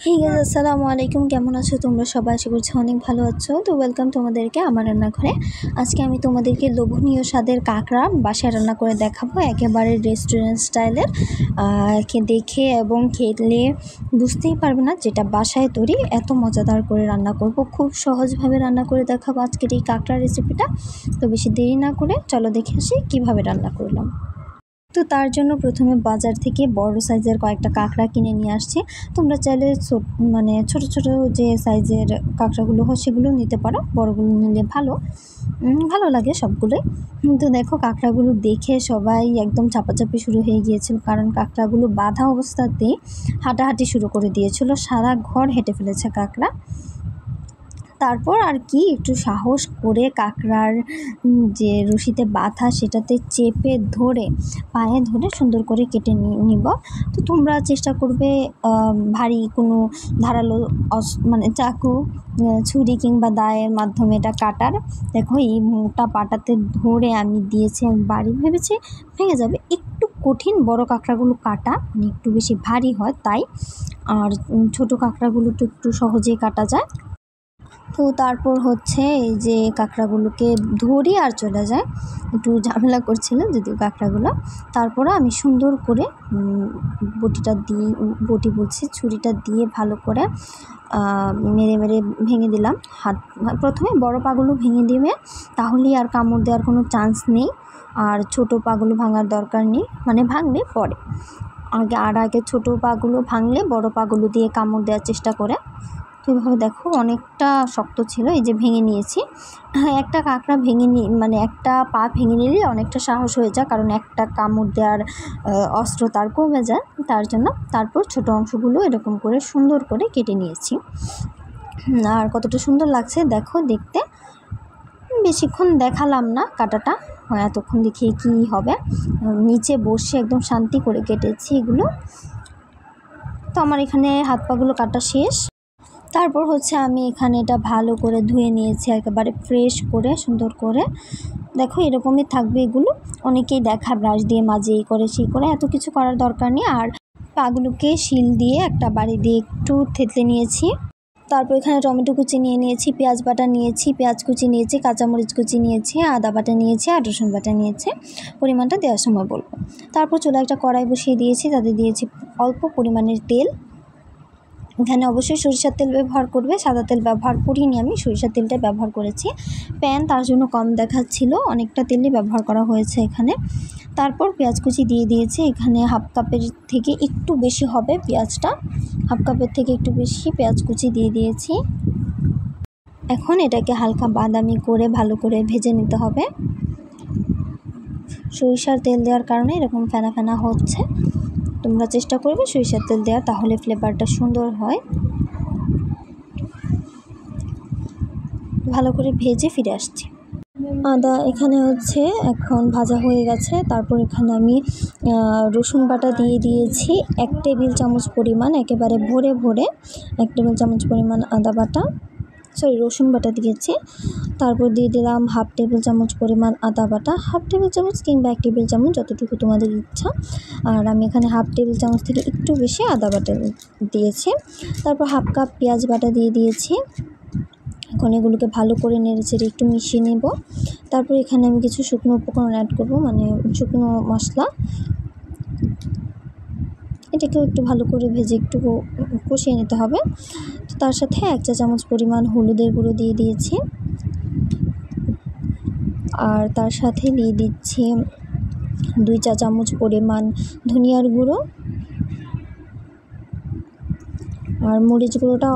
Hey guys, আসসালামু আলাইকুম। কেমন আছো তোমরা সবাই? আশা করছি অনেক ভালো আছো। তো ওয়েলকাম তোমাদেরকে আমার রান্নাঘরে। আজকে আমি তোমাদেরকে লোভনীয় স্বাদের কাঁকড়া বাসায় রান্না করে দেখাবো, একেবারে রেস্টুরেন্ট স্টাইলের। দেখে এবং খেলে বুঝতেই পারবে না যেটা বাসায় তৈরি। এত মজাদার করে রান্না করব, খুব সহজভাবে রান্না করে দেখাবো আজকের এই কাঁকড়া রেসিপিটা। তো বেশি দেরি না করে চলো দেখে আসি কীভাবে রান্না করলাম। তো তার জন্য প্রথমে বাজার থেকে বড় সাইজের কয়েকটা কাঁকড়া কিনে নিয়ে আসছি। তোমরা চাইলে ছোট ছোট যে সাইজের কাঁকড়াগুলো হয় সেগুলো নিতে পারো, বড়গুলো নিলে ভালো লাগে সবগুলোই। তো দেখো, কাঁকড়াগুলো দেখে সবাই একদম চাপাচাপি শুরু হয়ে গিয়েছিল, কারণ কাঁকড়াগুলো বাঁধা অবস্থাতেই হাঁটাহাঁটি শুরু করে দিয়েছিল। সারা ঘর হেঁটে ফেলেছে কাঁকড়া। তারপর আর কি, একটু সাহস করে কাঁকড়ার যে রশিতে বাঁধা সেটাতে চেপে ধরে পায়ে ধরে সুন্দর করে কেটে নিব। তো তোমরা চেষ্টা করবে ভারী কোনো ধারালো চাকু, ছুরি কিংবা দায়ের মাধ্যমে এটা কাটার। দেখো, এই মোটা পাটাতে ধরে আমি দিয়েছি, আমি বাড়ি ভেবেছি ভেঙে যাবে। একটু কঠিন বড় কাঁকড়াগুলো কাটা, একটু বেশি ভারী হয় তাই। আর ছোট কাঁকড়াগুলো তো একটু সহজেই কাটা যায়। তো তারপর হচ্ছে এই যে কাঁকড়াগুলোকে ধরি আর চলে যায়, একটু ঝামেলা করছিল যদিও কাঁকড়াগুলো। তারপরে আমি সুন্দর করে ছুরিটা দিয়ে ভালো করে মেরে মেরে ভেঙে দিলাম। প্রথমে বড় পাগুলো ভেঙে দিবে, তাহলেই আর কামড় দেওয়ার কোনো চান্স নেই। আর ছোট পাগুলো ভাঙার দরকার নেই, ভাঙবে পরে। আগে ছোট পাগুলো ভাঙলে বড় পাগুলো দিয়ে কামড় দেওয়ার চেষ্টা করে। তো এভাবে দেখো, অনেকটা শক্ত ছিল, এই যে ভেঙে নিয়েছি। একটা কাঁকড়া একটা পা ভেঙে নিলে অনেকটা সাহস হয়ে যায়, কারণ একটা কামড় দেওয়ার অস্ত্র তার কমে যায়, তার জন্য। তারপর ছোট অংশগুলো এরকম করে সুন্দর করে কেটে নিয়েছি। আর কতটা সুন্দর লাগছে দেখো দেখতে। বেশিক্ষণ দেখালাম না কাটাটা, এতক্ষণ দেখিয়ে কী হবে। নিচে বসে একদম শান্তি করে কেটেছি এগুলো। তো আমার এখানে হাত পাগুলো কাটা শেষ। তারপর হচ্ছে আমি এখানে এটা ভালো করে ধুয়ে নিয়েছি, একেবারে ফ্রেশ করে সুন্দর করে। দেখো, এরকমই থাকবে এগুলো। অনেকেই দেখা ব্রাশ দিয়ে মাজে, এই করে সেই করে, এত কিছু করার দরকার নেই। আর পাগুলোকে শিল দিয়ে একটা বাড়ি দিয়ে একটু থেতলে নিয়েছি। তারপর এখানে টমেটো কুচি নিয়ে নিয়েছি, পেঁয়াজ বাটা নিয়েছি, পেঁয়াজ কুচি নিয়েছি, কাঁচামরিচ কুচি নিয়েছি, আদা বাটা নিয়েছি আর রসুন বাটা নিয়েছি। পরিমাণটা দেওয়ার সময় বলবো। তারপর চুলায় একটা কড়াই বসিয়ে দিয়েছি, তাতে দিয়েছি অল্প পরিমাণের তেল। এখানে অবশ্যই সরিষার তেল ব্যবহার করবে, সাদা তেল ব্যবহার করিনি, আমি সরিষার তেলটা ব্যবহার করেছি। প্যান তার জন্য কম দেখাচ্ছিল, অনেকটা তেলই ব্যবহার করা হয়েছে এখানে। তারপর পেঁয়াজ কুচি দিয়ে দিয়েছি, এখানে হাফ কাপের থেকে একটু বেশি হবে পেঁয়াজটা, হাফ কাপের থেকে একটু বেশি পেঁয়াজ কুচি দিয়ে দিয়েছি। এখন এটাকে হালকা বাদামি করে ভালো করে ভেজে নিতে হবে। সরিষার তেল দেওয়ার কারণে এরকম ফেনা ফেনা হচ্ছে। তোমরা চেষ্টা করবে সরিষার তেল দেওয়ার, তাহলে ফ্লেভারটা সুন্দর হয়। ভালো করে ভেজে ফিরে আসছি। আদা এখানে হচ্ছে এখন ভাজা হয়ে গেছে। তারপর এখানে আমি রসুন বাটা দিয়ে দিয়েছি 1 টেবিল চামচ পরিমাণ, একেবারে ভরে 1 টেবিল চামচ পরিমাণ রসুন বাটা দিয়েছি। তারপর দিয়ে দিলাম হাফ টেবিল চামচ পরিমাণ আদা বাটা, হাফ টেবিল চামচ কিংবা 1 টেবিল চামচ, যতটুকু তোমাদের ইচ্ছা। আর আমি এখানে হাফ টেবিল চামচ থেকে একটু বেশি আদা বাটা দিয়েছি। তারপর হাফ কাপ পেঁয়াজ বাটা দিয়ে দিয়েছি। এখন এগুলোকে ভালো করে নেড়েচেড়ে একটু মিশিয়ে নেব। তারপর এখানে আমি কিছু শুকনো উপকরণ অ্যাড করব, শুকনো মশলা। এটাকেও একটু ভালো করে ভেজে একটু কষিয়ে নিতে হবে। তো তার সাথে 1 চা চামচ পরিমাণ হলুদের গুঁড়ো দিয়ে দিয়েছি। আর তার সাথে দিয়ে দিচ্ছি 2 চা চামচ পরিমাণ ধনিয়ার গুঁড়ো। আর মরিচ গুঁড়োটা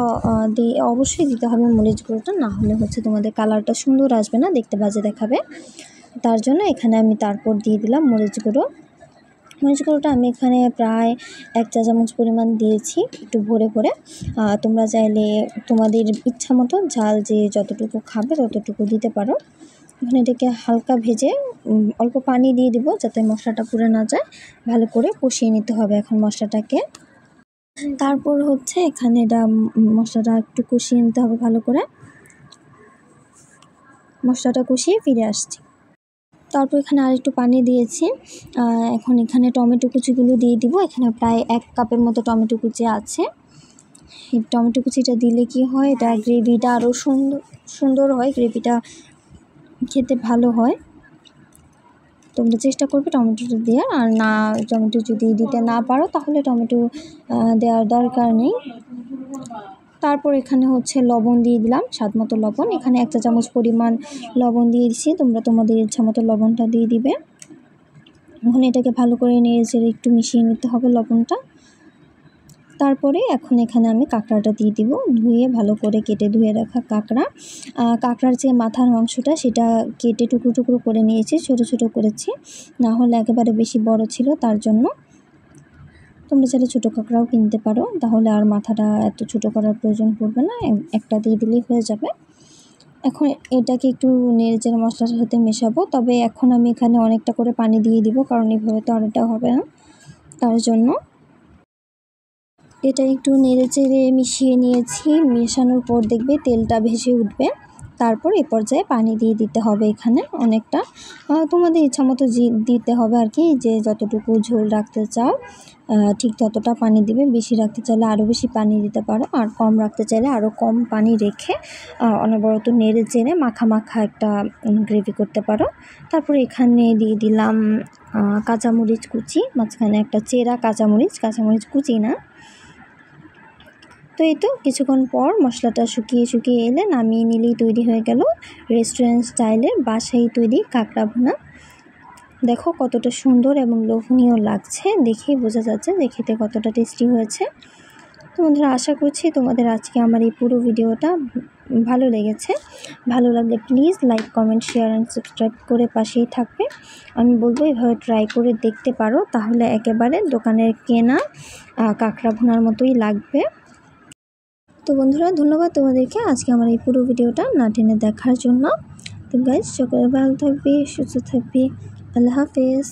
অবশ্যই দিতে হবে, মরিচ গুঁড়োটা না হলে হচ্ছে তোমাদের কালারটা সুন্দর আসবে না, দেখতে বাজে দেখাবে। তার জন্য এখানে আমি তারপর দিয়ে দিলাম মরিচ গুঁড়োটা আমি এখানে প্রায় 1 চা চামচ পরিমাণ দিয়েছি, একটু ভরে। তোমরা চাইলে তোমাদের ইচ্ছা মতো ঝাল যে যতটুকু খাবে ততটুকু দিতে পারো। এখানে এটাকে হালকা ভেজে অল্প পানি দিয়ে দিব, যাতে মশলাটা পুড়ে না যায়। ভালো করে কষিয়ে নিতে হবে এখন মশলাটাকে। তারপর হচ্ছে এখানে মশলাটা একটু কষিয়ে নিতে হবে ভালো করে। মশলাটা কষিয়ে ফিরে আসছি। তারপর এখানে আরেকটু পানি দিয়েছি। এখন এখানে টমেটো কুচিগুলো দিয়ে দিব। এখানে প্রায় 1 কাপের মতো টমেটো কুচি আছে। এই টমেটো কুচিটা দিলে কি হয়, এটা গ্রেভিটা আরও সুন্দর হয়, গ্রেভিটা খেতে ভালো হয়। তোমরা চেষ্টা করবে টমেটোটা দেওয়ার, আর না টমেটো যদি দিতে না পারো তাহলে টমেটো দেওয়ার দরকার নেই। তারপর এখানে হচ্ছে লবণ দিয়ে দিলাম, স্বাদ মতো লবণ। এখানে 1 চা চামচ পরিমাণ লবণ দিয়ে দিচ্ছি, তোমরা তোমাদের ইচ্ছা মতো লবণটা দিয়ে দিবে। এখন এটাকে ভালো করে নেড়ে চেড়ে একটু মিশিয়ে নিতে হবে লবণটা। তারপরে এখন এখানে আমি কাঁকড়াটা দিয়ে দিব, ধুয়ে ভালো করে কেটে ধুয়ে রাখা কাঁকড়ার যে মাথার অংশটা সেটা কেটে টুকরো টুকরো করে নিয়েছি, ছোট ছোট করেছি, না হলে একেবারে বেশি বড় ছিল তার জন্য। তোমরা চাইলে ছোটো কাঁকড়াও কিনতে পারো, তাহলে আর মাথাটা এত ছোটো করার প্রয়োজন পড়বে না, একটা দিয়ে দিলেই হয়ে যাবে। এখন এটাকে একটু নেড়েচেড়ে মশলার সাথে মেশাবো। তবে এখন আমি এখানে অনেকটা করে পানি দিয়ে দিব, কারণ এইভাবে তো আর এটা হবে না, তার জন্য। এটা একটু নেড়েচেড়ে মিশিয়ে নিয়েছি, মেশানোর পর দেখবে তেলটা ভেসে উঠবে। তারপর এ পর্যায়ে পানি দিয়ে দিতে হবে, এখানে অনেকটা তোমাদের ইচ্ছা মতো দিতে হবে আর কি, যে যতটুকু ঝোল রাখতে চাও ঠিক ততটা পানি দিবে। বেশি রাখতে চাইলে আরও বেশি পানি দিতে পারো, আর কম রাখতে চাইলে আরও কম পানি রেখে অনবরত নেড়ে চেড়ে মাখা মাখা একটা গ্রেভি করতে পারো। তারপর এখানে দিয়ে দিলাম কাঁচামরিচ কুচি, মাঝখানে একটা চেরা কাঁচামরিচ কুচি না। তো এই তো কিছুক্ষণ পর মশলাটা শুকিয়ে এলে নামিয়ে নিলেই তৈরি হয়ে গেল রেস্টুরেন্ট স্টাইলের বাসায় তৈরি কাঁকড়া ভুনা। দেখো কতটা সুন্দর এবং লোভনীয় লাগছে, দেখেই বোঝা যাচ্ছে যে খেতে কতটা টেস্টি হয়েছে। তো বন্ধুরা, আশা করছি তোমাদের আজকে আমার এই পুরো ভিডিওটা ভালো লেগেছে। ভালো লাগলে please like, comment, share and subscribe করে পাশেই থাকবে। আমি বলবো এভাবে ট্রাই করে দেখতে পারো, তাহলে একেবারে দোকানের কেনা কাঁকড়া ভুনার মতোই লাগবে। তো বন্ধুরা, ধন্যবাদ তোমাদেরকে আজকে আমার এই পুরো ভিডিওটা না টেনে দেখার জন্য। তো গাইস, সকলে ভালো থাকবে, সুস্থ থাকবে। আল্লাহ হাফেজ।